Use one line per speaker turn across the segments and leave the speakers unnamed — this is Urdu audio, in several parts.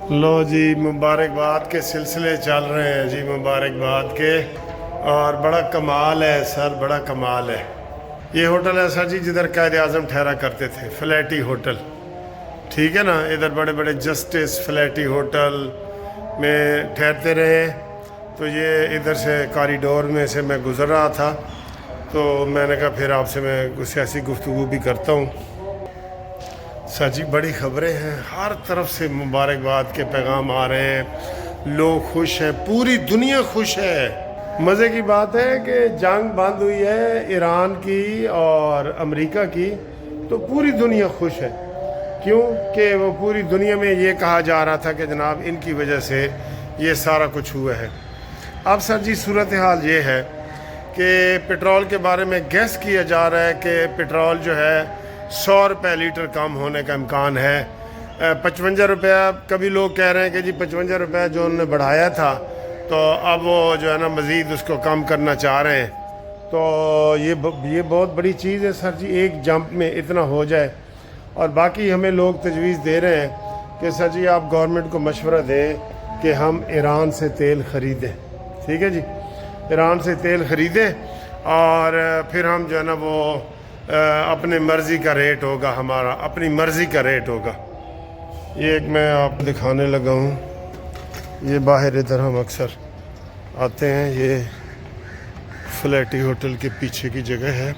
لو جی مبارکباد کے سلسلے چل رہے ہیں جی، مبارکباد کے، اور بڑا کمال ہے سر، بڑا کمال ہے۔ یہ ہوٹل ہے سر جی جدھر قائد اعظم ٹھہرا کرتے تھے، فلیٹی ہوٹل، ٹھیک ہے نا۔ ادھر بڑے بڑے جسٹس فلیٹی ہوٹل میں ٹھہرتے رہے۔ تو یہ ادھر سے کاریڈور میں سے میں گزر رہا تھا، تو میں نے کہا پھر آپ سے میں کچھ سیاسی گفتگو بھی کرتا ہوں۔ سر جی بڑی خبریں ہیں، ہر طرف سے مبارکباد کے پیغام آ رہے ہیں، لوگ خوش ہیں، پوری دنیا خوش ہے۔ مزے کی بات ہے کہ جنگ بند ہوئی ہے ایران کی اور امریکہ کی، تو پوری دنیا خوش ہے۔ کیوں کہ وہ پوری دنیا میں یہ کہا جا رہا تھا کہ جناب ان کی وجہ سے یہ سارا کچھ ہوا ہے۔ اب سر جی صورتحال یہ ہے کہ پٹرول کے بارے میں گیس کیا جا رہا ہے کہ پٹرول جو ہے 100 روپے لیٹر کم ہونے کا امکان ہے۔ 55 روپیہ کبھی لوگ کہہ رہے ہیں کہ جی 55 روپے جو انہوں نے بڑھایا تھا، تو اب وہ جو ہے نا مزید اس کو کم کرنا چاہ رہے ہیں۔ تو یہ بہت بڑی چیز ہے سر جی، ایک جمپ میں اتنا ہو جائے۔ اور باقی ہمیں لوگ تجویز دے رہے ہیں کہ سر جی آپ گورنمنٹ کو مشورہ دیں کہ ہم ایران سے تیل خریدیں، ٹھیک ہے جی، ایران سے تیل خریدیں، اور پھر ہم جو ہے نا وہ اپنے مرضی کا ریٹ ہوگا، ہمارا اپنی مرضی کا ریٹ ہوگا۔ یہ ایک میں آپ کو دکھانے لگا ہوں، یہ باہر ادھر ہم اکثر آتے ہیں، یہ فلیٹی ہوٹل کے پیچھے کی جگہ ہے۔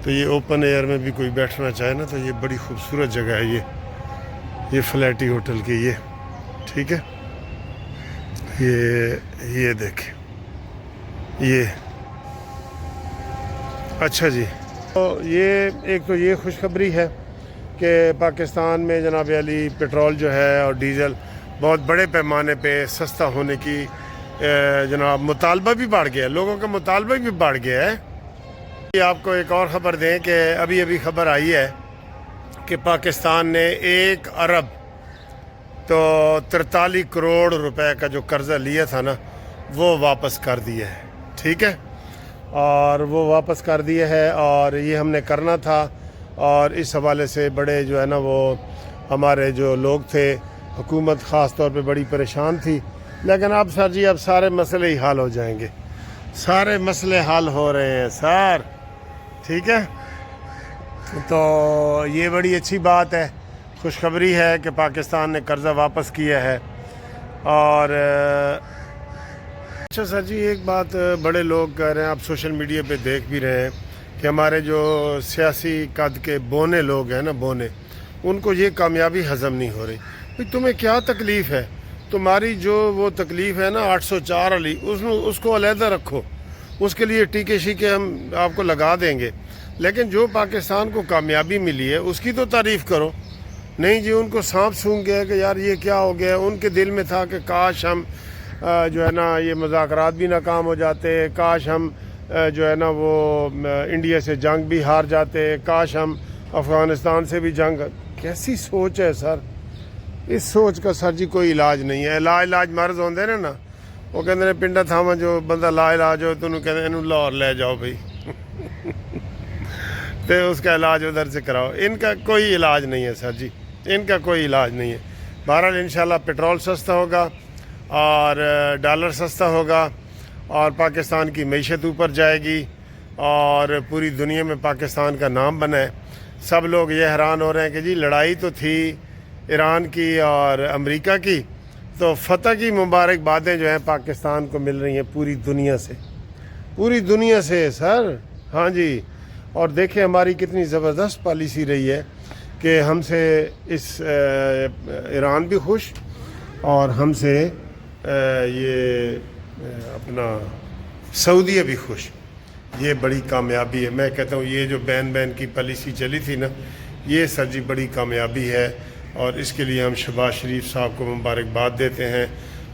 تو یہ اوپن ایئر میں بھی کوئی بیٹھنا چاہے نا، تو یہ بڑی خوبصورت جگہ ہے یہ فلیٹی ہوٹل کی، یہ ٹھیک ہے۔ یہ دیکھیں، یہ اچھا جی۔ تو یہ ایک تو یہ خوشخبری ہے کہ پاکستان میں جناب علی پٹرول جو ہے اور ڈیزل بہت بڑے پیمانے پہ سستا ہونے کی جناب مطالبہ بھی بڑھ گیا ہے، لوگوں کا مطالبہ بھی بڑھ گیا ہے۔ آپ کو ایک اور خبر دیں کہ ابھی خبر آئی ہے کہ پاکستان نے 1 ارب تو 43 کروڑ روپے کا جو قرضہ لیا تھا نا، وہ واپس کر دیا ہے، ٹھیک ہے، اور وہ واپس کر دیا ہے، اور یہ ہم نے کرنا تھا۔ اور اس حوالے سے بڑے جو ہے نا وہ ہمارے جو لوگ تھے، حکومت خاص طور پہ بڑی پریشان تھی، لیکن اب سر جی اب سارے مسئلے ہی حل ہو جائیں گے، سارے مسئلے حل ہو رہے ہیں سر، ٹھیک ہے۔ تو یہ بڑی اچھی بات ہے، خوشخبری ہے کہ پاکستان نے قرضہ واپس کیا ہے۔ اور اچھا سر جی ایک بات بڑے لوگ کہہ رہے ہیں، آپ سوشل میڈیا پہ دیکھ بھی رہے ہیں کہ ہمارے جو سیاسی قد کے بونے لوگ ہیں نا، بونے، ان کو یہ کامیابی ہضم نہیں ہو رہی۔ بھئی تمہیں کیا تکلیف ہے؟ تمہاری جو وہ تکلیف ہے نا 804 والی، اس کو علیحدہ رکھو، اس کے لیے ٹیکے شیکے ہم آپ کو لگا دیں گے، لیکن جو پاکستان کو کامیابی ملی ہے اس کی تو تعریف کرو۔ نہیں جی ان کو سانپ سونگھ گیا کہ یار یہ کیا ہو گیا، ان کے دل میں تھا کہ کاش ہم جو ہے نا یہ مذاکرات بھی ناکام ہو جاتے، کاش ہم جو ہے نا وہ انڈیا سے جنگ بھی ہار جاتے، کاش ہم افغانستان سے بھی جنگ۔ کیسی سوچ ہے سر، اس سوچ کا سر جی کوئی علاج نہیں ہے۔ علاج مرض ہوندے نا، وہ کہندے نے پنڈا تھاواں جو بندہ لا علاج ہو تو انہوں کہندے انہوں لاہور لے جاؤ بھائی تو اس کا علاج ادھر سے کراؤ۔ ان کا کوئی علاج نہیں ہے سر جی، ان کا کوئی علاج نہیں ہے۔ بہرحال انشاءاللہ پٹرول سستا ہوگا اور ڈالر سستا ہوگا اور پاکستان کی معیشت اوپر جائے گی اور پوری دنیا میں پاکستان کا نام بنا ہے۔ سب لوگ یہ حیران ہو رہے ہیں کہ جی لڑائی تو تھی ایران کی اور امریکہ کی، تو فتح کی مبارکبادیں جو ہیں پاکستان کو مل رہی ہیں پوری دنیا سے سر، ہاں جی۔ اور دیکھیں ہماری کتنی زبردست پالیسی رہی ہے کہ ہم سے اس ایران بھی خوش اور ہم سے یہ اپنا سعودیہ بھی خوش۔ یہ بڑی کامیابی ہے، میں کہتا ہوں یہ جو بین کی پالیسی چلی تھی نا، یہ سر جی بڑی کامیابی ہے، اور اس کے لیے ہم شہباز شریف صاحب کو مبارکباد دیتے ہیں،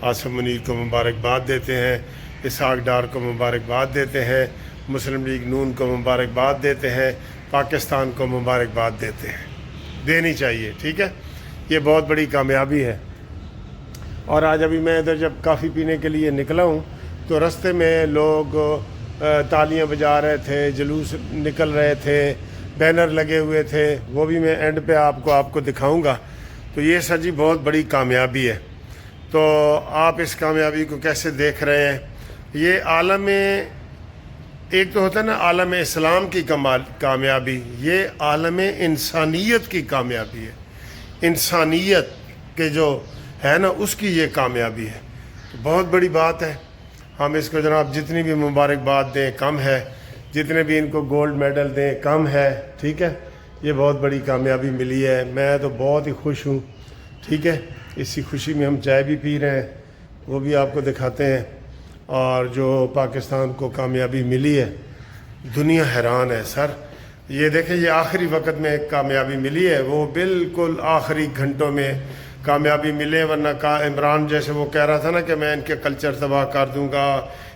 آصف منیر کو مبارکباد دیتے ہیں، اسحاق ڈار کو مبارکباد دیتے ہیں، مسلم لیگ نون کو مبارکباد دیتے ہیں، پاکستان کو مبارکباد دیتے ہیں، دینی چاہیے، ٹھیک ہے۔ یہ بہت بڑی کامیابی ہے۔ اور آج ابھی میں ادھر جب کافی پینے کے لیے نکلا ہوں تو رستے میں لوگ تالیاں بجا رہے تھے، جلوس نکل رہے تھے، بینر لگے ہوئے تھے، وہ بھی میں اینڈ پہ آپ کو دکھاؤں گا۔ تو یہ سر جی بہت بڑی کامیابی ہے۔ تو آپ اس کامیابی کو کیسے دیکھ رہے ہیں؟ یہ عالم، ایک تو ہوتا ہے نا عالم اسلام کی کامیابی، یہ عالم انسانیت کی کامیابی ہے، انسانیت کے جو ہے نا اس کی یہ کامیابی ہے، تو بہت بڑی بات ہے۔ ہم اس کو جناب جتنی بھی مبارکباد دیں کم ہے، جتنے بھی ان کو گولڈ میڈل دیں کم ہے، ٹھیک ہے، یہ بہت بڑی کامیابی ملی ہے۔ میں تو بہت ہی خوش ہوں، ٹھیک ہے، اسی خوشی میں ہم چائے بھی پی رہے ہیں، وہ بھی آپ کو دکھاتے ہیں۔ اور جو پاکستان کو کامیابی ملی ہے، دنیا حیران ہے سر۔ یہ دیکھیں، یہ آخری وقت میں ایک کامیابی ملی ہے، وہ بالکل آخری گھنٹوں میں کامیابی ملے، ورنہ عمران جیسے وہ کہہ رہا تھا نا کہ میں ان کے کلچر تباہ کر دوں گا،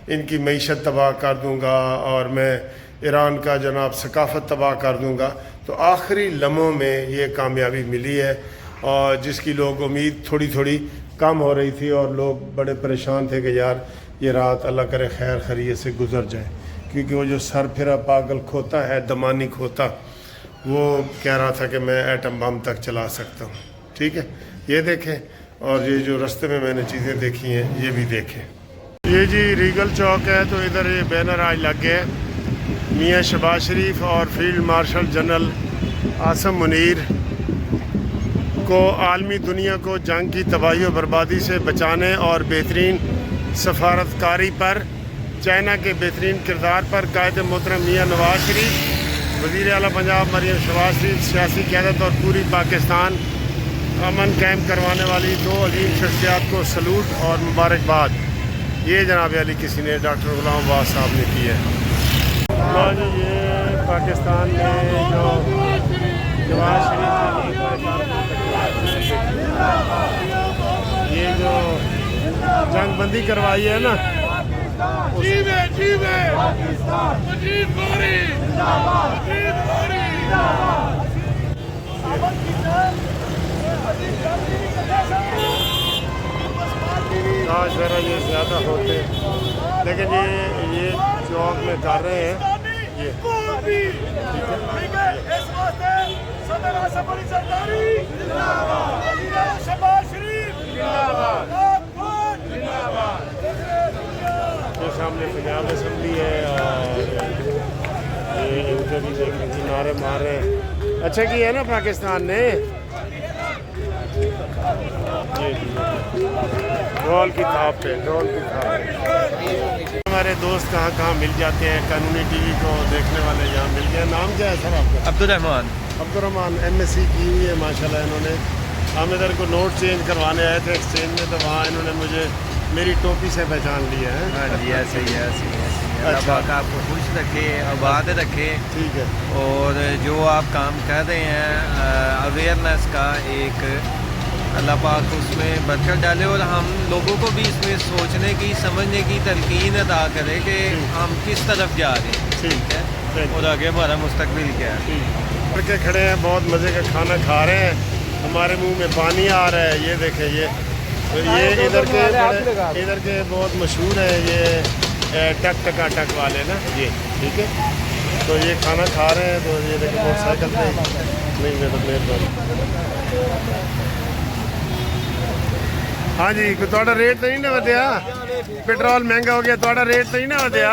ان کی معیشت تباہ کر دوں گا، اور میں ایران کا جناب ثقافت تباہ کر دوں گا، تو آخری لمحوں میں یہ کامیابی ملی ہے، اور جس کی لوگ امید تھوڑی تھوڑی کم ہو رہی تھی، اور لوگ بڑے پریشان تھے کہ یار یہ رات اللہ کرے خیر خیریت سے گزر جائے، کیونکہ وہ جو سر پھرا پاگل کھوتا ہے، دمانی کھوتا، وہ کہہ رہا تھا کہ میں ایٹم بم تک چلا سکتا ہوں، ٹھیک ہے۔ یہ دیکھیں، اور یہ جو رستے میں میں نے چیزیں دیکھی ہیں یہ بھی دیکھیں۔ یہ جی ریگل چوک ہے، تو ادھر یہ بینر آج لگ گئے، میاں شہباز شریف اور field marshal general Asim Munir کو عالمی دنیا کو جنگ کی تباہی و بربادی سے بچانے اور بہترین سفارتکاری پر چائنا کے بہترین کردار پر قائد محترم میاں نواز شریف، وزیر اعلیٰ پنجاب مریم شہباز شریف، سیاسی قیادت اور پوری پاکستان امن قائم کروانے والی دو عظیم شخصیات کو سلوٹ اور مبارکباد۔ یہ جناب علی کسی نے ڈاکٹر غلام عباس صاحب نے کی ہے۔ جی یہ پاکستان میں جو نواز شریف یہ جو جنگ بندی کروائی ہے نا، آج ذرا یہ زیادہ ہوتے، لیکن یہ چوک میں کر رہے ہیں یہ سامنے پنجاب اسمبلی ہے، اور یہ ان کے بھی دیکھیں نعرے مار رہے ہیں۔ اچھا کیا ہے نا پاکستان نے، ڈھول کی تھاپ پہ، ڈھول کی تھاپ پہ۔ ہمارے دوست کہاں کہاں مل جاتے ہیں، قانونی ٹی وی کو دیکھنے والے یہاں مل گئے۔ نام کیا ہے سر آپ کا؟ عبدالرحمان، ایم ایس سی کی ہوئی ہے ماشاءاللہ انہوں نے۔ ہم ادھر کو نوٹ چینج کروانے آئے تھے ایکسچینج میں، تو وہاں انہوں نے مجھے میری ٹوپی سے پہچان لیا ہے۔
ہاں جی، ایسے ہی ہے، اللہ پاک آپ کو خوش رکھے، آباد رکھے،
ٹھیک ہے۔
اور جو آپ کام کر رہے ہیں اویئرنیس کا، ایک اللہ پاک اس میں برکت ڈالے، اور ہم لوگوں کو بھی اس میں سوچنے کی، سمجھنے کی تلقین عطا کرے کہ ہم کس طرف جا رہے ہیں، ٹھیک ہے، اور آگے ہمارا مستقبل کیا ہے۔
کر کے کھڑے ہیں، بہت مزے کا کھانا کھا رہے ہیں، ہمارے منہ میں پانی آ رہا ہے۔ یہ دیکھیں، یہ ادھر کے بہت مشہور ہیں یہ ٹک ٹکا ٹک والے نا، یہ ٹھیک ہے۔ تو یہ کھانا کھا رہے ہیں، تو یہ دیکھیں موٹر سائیکل پہ نہیں، میں تو مہربانی۔ ہاں جی، تھوڑا ریٹ تو نہیں نہ ودیا، پیٹرول مہنگا ہو گیا، تھوڑا ریٹ تو نہیں نہ ودیا۔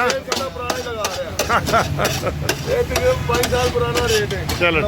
5 سال پرانا ریٹ ہے،
چلو